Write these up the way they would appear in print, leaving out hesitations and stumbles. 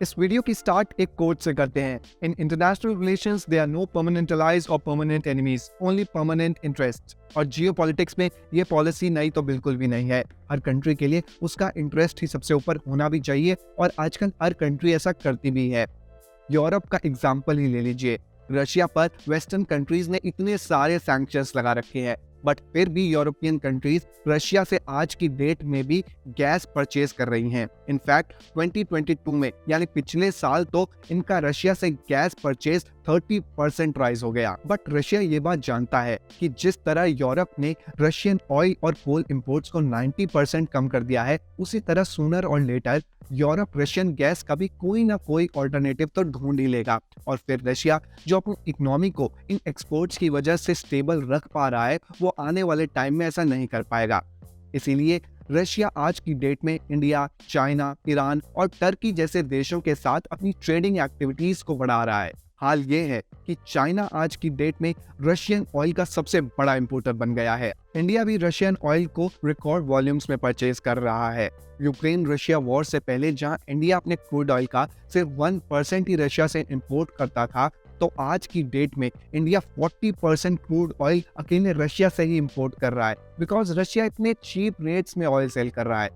इस वीडियो की स्टार्ट एक कोट से करते हैं। In international relations there are no permanent allies और permanent enemies, only permanent interest. और जियोपॉलिटिक्स में ये पॉलिसी नई तो बिल्कुल भी नहीं है। हर कंट्री के लिए उसका इंटरेस्ट ही सबसे ऊपर होना भी चाहिए और आजकल हर कंट्री ऐसा करती भी है। यूरोप का एग्जाम्पल ही ले लीजिए। रशिया पर वेस्टर्न कंट्रीज ने इतने सारे सैंक्शंस लगा रखे हैं, बट फिर भी यूरोपियन कंट्रीज रशिया से आज की डेट में भी गैस परचेज कर रही हैं। इनफैक्ट 2022 में यानी पिछले साल तो इनका रशिया से गैस परचेज 30% राइज हो गया। बट रशिया ये बात जानता है कि जिस तरह यूरोप ने रशियन ऑयल और कोल इंपोर्ट्स को 90% कम कर दिया है, उसी तरह सूनर और लेटर यूरोप रशियन गैस का भी कोई ना कोई ऑल्टरनेटिव तो ढूंढ ही लेगा। और फिर रशिया जो अपनी इकोनॉमी को इन एक्सपोर्ट्स की वजह से स्टेबल रख पा रहा है, वो आने वाले टाइम में ऐसा नहीं कर पाएगा। इसीलिए रशिया आज की डेट में इंडिया, चाइना, ईरान और टर्की जैसे देशों के साथ अपनी ट्रेडिंग एक्टिविटीज को बढ़ा रहा है। हाल ये है कि चाइना आज की डेट में रशियन ऑयल का सबसे बड़ा इंपोर्टर बन गया है। इंडिया भी रशियन ऑयल को रिकॉर्ड वॉल्यूम्स में परचेज कर रहा है। यूक्रेन रशिया वॉर से पहले जहां इंडिया अपने क्रूड ऑयल का सिर्फ 1% ही रशिया से इंपोर्ट करता था, तो आज की डेट में इंडिया 40% क्रूड ऑयल अकेले रशिया से ही इंपोर्ट कर रहा है, बिकॉज रशिया इतने चीप रेट्स में ऑयल सेल कर रहा है।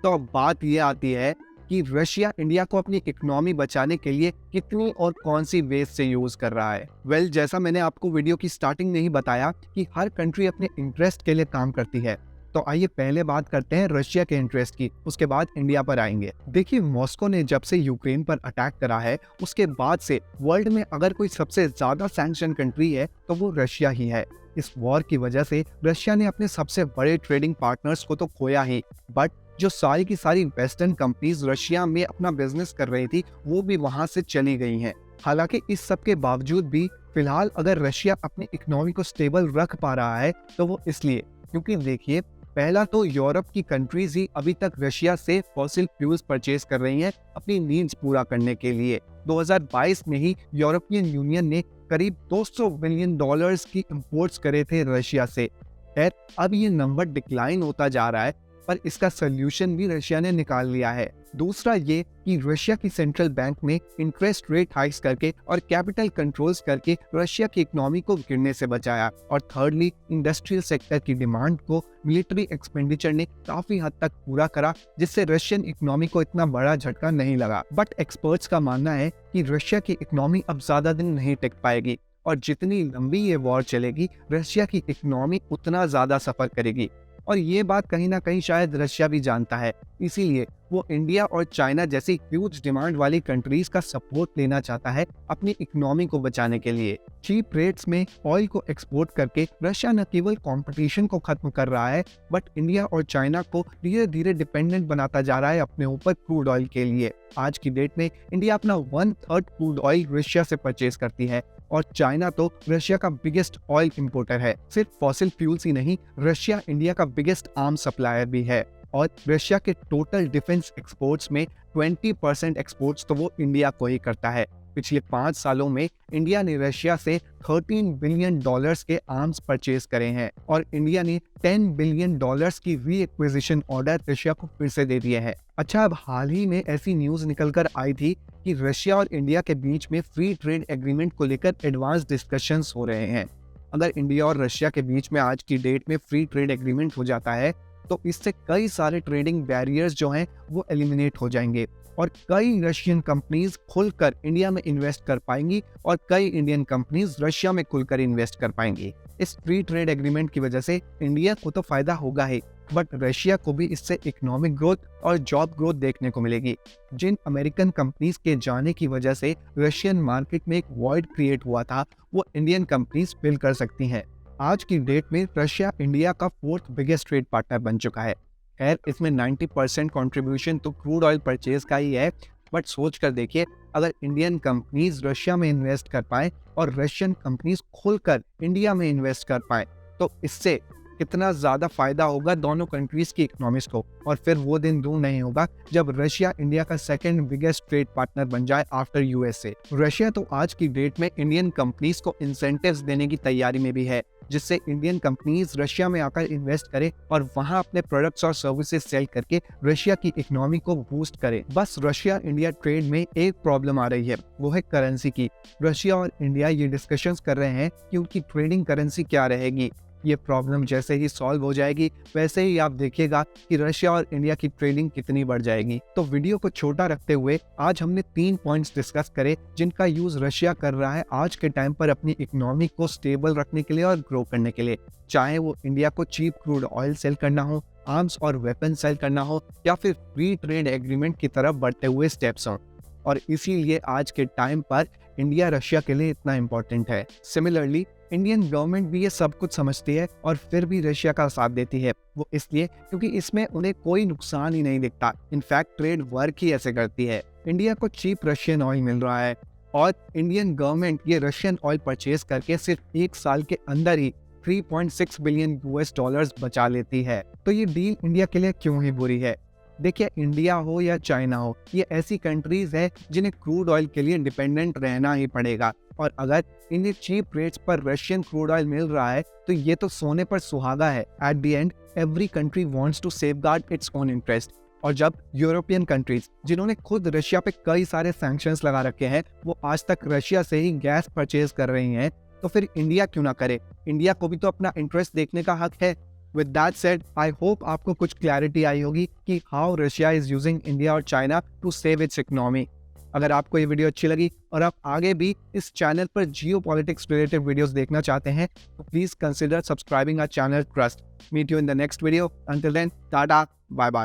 तो अब बात ये आती है कि रशिया इंडिया को अपनी इकोनॉमी बचाने के लिए कितनी और कौन सी वेज से यूज कर रहा है। जैसा मैंने आपको वीडियो की स्टार्टिंग में ही बताया कि हर कंट्री अपने इंटरेस्ट के लिए काम करती है, तो आइए पहले बात करते हैं रशिया के इंटरेस्ट की, उसके बाद इंडिया पर आएंगे। देखिए, मॉस्को ने जब से यूक्रेन पर अटैक करा है, उसके बाद से वर्ल्ड में अगर कोई सबसे ज्यादा सैंक्शन कंट्री है तो वो रशिया ही है। इस वॉर की वजह से रशिया ने अपने सबसे बड़े ट्रेडिंग पार्टनर्स को तो खोया ही, बट जो सारी की सारी वेस्टर्न कंपनीज रशिया में अपना बिजनेस कर रही थी, वो भी वहां से चली गई हैं। हालांकि इस सब के बावजूद भी फिलहाल अगर रशिया अपनी इकोनॉमी को स्टेबल रख पा रहा है, तो वो इसलिए क्योंकि देखिए, पहला तो यूरोप की कंट्रीज ही अभी तक रशिया से फॉसिल फ्यूल्स परचेज कर रही हैं अपनी नीड्स पूरा करने के लिए। 2022 में ही यूरोपियन यूनियन ने करीब $200 बिलियन की इंपोर्ट्स करे थे रशिया से। खैर, अब ये नंबर डिक्लाइन होता जा रहा है, पर इसका सोल्यूशन भी रशिया ने निकाल लिया है। दूसरा ये कि रशिया की सेंट्रल बैंक में इंटरेस्ट रेट हाइक्स करके और कैपिटल कंट्रोल्स करके रशिया की इकोनॉमी को गिरने से बचाया। और थर्डली, इंडस्ट्रियल सेक्टर की डिमांड को मिलिट्री एक्सपेंडिचर ने काफी हद तक पूरा करा, जिससे रशियन इकोनॉमी को इतना बड़ा झटका नहीं लगा। बट एक्सपर्ट्स का मानना है कि रशिया की इकोनॉमी अब ज्यादा दिन नहीं टिक पाएगी और जितनी लंबी ये वॉर चलेगी, रशिया की इकोनॉमी उतना ज्यादा सफर करेगी। और ये बात कहीं ना कहीं शायद रशिया भी जानता है, इसीलिए वो इंडिया और चाइना जैसी ह्यूज डिमांड वाली कंट्रीज का सपोर्ट लेना चाहता है अपनी इकोनॉमी को बचाने के लिए। चीप रेट्स में ऑयल को एक्सपोर्ट करके रशिया न केवल कंपटीशन को खत्म कर रहा है, बट इंडिया और चाइना को धीरे धीरे डिपेंडेंट बनाता जा रहा है अपने ऊपर क्रूड ऑयल के लिए। आज की डेट में इंडिया अपना 1/3 क्रूड ऑयल रशिया से परचेज करती है और चाइना तो रशिया का बिगेस्ट ऑयल इंपोर्टर है। सिर्फ फॉसिल फ्यूल्स ही नहीं, रशिया इंडिया का बिगेस्ट आर्म सप्लायर भी है और रशिया के टोटल डिफेंस एक्सपोर्ट्स में 20% एक्सपोर्ट्स तो वो इंडिया को ही करता है। पिछले 5 सालों में इंडिया ने रशिया से $13 बिलियन के आर्म्स परचेज करे हैं और इंडिया ने $10 बिलियन की री एक्विजिशन ऑर्डर रशिया को फिर से दे दिए हैं। अच्छा, अब हाल ही में ऐसी न्यूज निकलकर आई थी कि रशिया और इंडिया के बीच में फ्री ट्रेड एग्रीमेंट को लेकर एडवांस डिस्कशंस हो रहे हैं। अगर इंडिया और रशिया के बीच में आज की डेट में फ्री ट्रेड एग्रीमेंट हो जाता है, तो इससे कई सारे ट्रेडिंग बैरियर्स जो हैं वो एलिमिनेट हो जाएंगे और कई रशियन कंपनीज खुलकर इंडिया में इन्वेस्ट कर पाएंगी और कई इंडियन कंपनीज रशिया में खुलकर इन्वेस्ट कर पाएंगी। इस फ्री ट्रेड एग्रीमेंट की वजह से इंडिया को तो फायदा होगा ही, बट रशिया को भी इससे इकोनॉमिक ग्रोथ और जॉब ग्रोथ देखने को मिलेगी। जिन अमेरिकन कंपनीज के जाने की वजह से रशियन मार्केट में एक वॉइड क्रिएट हुआ था, वो इंडियन कंपनीज फिल कर सकती हैं। आज की डेट में रशिया इंडिया का 4th बिगेस्ट ट्रेड पार्टनर बन चुका है। खैर, इसमें 90% कंट्रीब्यूशन तो क्रूड ऑयल परचेज का ही है, बट सोच कर देखिए, अगर इंडियन कंपनीज रशिया में इन्वेस्ट कर पाए और रशियन कंपनीज खुलकर इंडिया में इन्वेस्ट कर पाए, तो इससे कितना ज्यादा फायदा होगा दोनों कंट्रीज की इकोनॉमिक्स को। और फिर वो दिन दूर नहीं होगा जब रशिया इंडिया का 2nd बिगेस्ट ट्रेड पार्टनर बन जाए आफ्टर यूएसए। रशिया तो आज की डेट में इंडियन कंपनीज को इंसेंटिव्स देने की तैयारी में भी है, जिससे इंडियन कंपनीज रशिया में आकर इन्वेस्ट करें और वहां अपने प्रोडक्ट्स और सर्विसेज सेल करके रशिया की इकोनॉमी को बूस्ट करें। बस रशिया इंडिया ट्रेड में एक प्रॉब्लम आ रही है, वो है करेंसी की। रशिया और इंडिया ये डिस्कशंस कर रहे हैं कि उनकी ट्रेडिंग करेंसी क्या रहेगी। ये प्रॉब्लम जैसे ही सॉल्व हो जाएगी वैसे ही आप देखिएगा कि रशिया और इंडिया की ट्रेडिंग कितनी बढ़ जाएगी। तो वीडियो को छोटा रखते हुए आज हमने 3 पॉइंट्स डिस्कस करे जिनका यूज रशिया कर रहा है आज के टाइम पर अपनी इकोनॉमी को स्टेबल रखने के लिए और ग्रो करने के लिए, चाहे वो इंडिया को चीप क्रूड ऑयल सेल करना हो, आर्म्स और वेपन सेल करना हो या फिर फ्री ट्रेड एग्रीमेंट की तरफ बढ़ते हुए स्टेप्स हों। और इसीलिए आज के टाइम पर इंडिया रशिया के लिए इतना इम्पोर्टेंट है। सिमिलरली इंडियन गवर्नमेंट भी ये सब कुछ समझती है और फिर भी रशिया का साथ देती है। वो इसलिए क्योंकि इसमें उन्हें कोई नुकसान ही नहीं दिखता। इनफैक्ट ट्रेड वर्क ही ऐसे करती है। इंडिया को चीप रशियन ऑयल मिल रहा है और इंडियन गवर्नमेंट ये रशियन ऑयल परचेज करके सिर्फ 1 साल के अंदर ही 3.6 बिलियन US डॉलर्स बचा लेती है। तो ये डील इंडिया के लिए क्यों ही बुरी है? देखिए, इंडिया हो या चाइना हो, ये ऐसी कंट्रीज है जिन्हें क्रूड ऑयल के लिए डिपेंडेंट रहना ही पड़ेगा। और अगर इन्हें चीप रेट्स पर रशियन क्रूड ऑयल मिल रहा है तो ये तो सोने पर सुहागा है। At the end every country wants to safeguard its own interest. और जब यूरोपियन कंट्रीज जिन्होंने खुद रशिया पे कई सारे सैंक्शंस लगा रखे हैं वो आज तक रशिया से ही गैस परचेज कर रही हैं, तो फिर इंडिया क्यों ना करे? इंडिया को भी तो अपना इंटरेस्ट देखने का हक है। With that said, I hope आपको कुछ क्लैरिटी आई होगी कि how Russia is using India और China to save its economy. अगर आपको ये वीडियो अच्छी लगी और आप आगे भी इस चैनल पर जियो पॉलिटिक्स रिलेटेड वीडियोस देखना चाहते हैं तो please consider subscribing our channel trust. Meet you in the next video. Until then, tata, bye bye.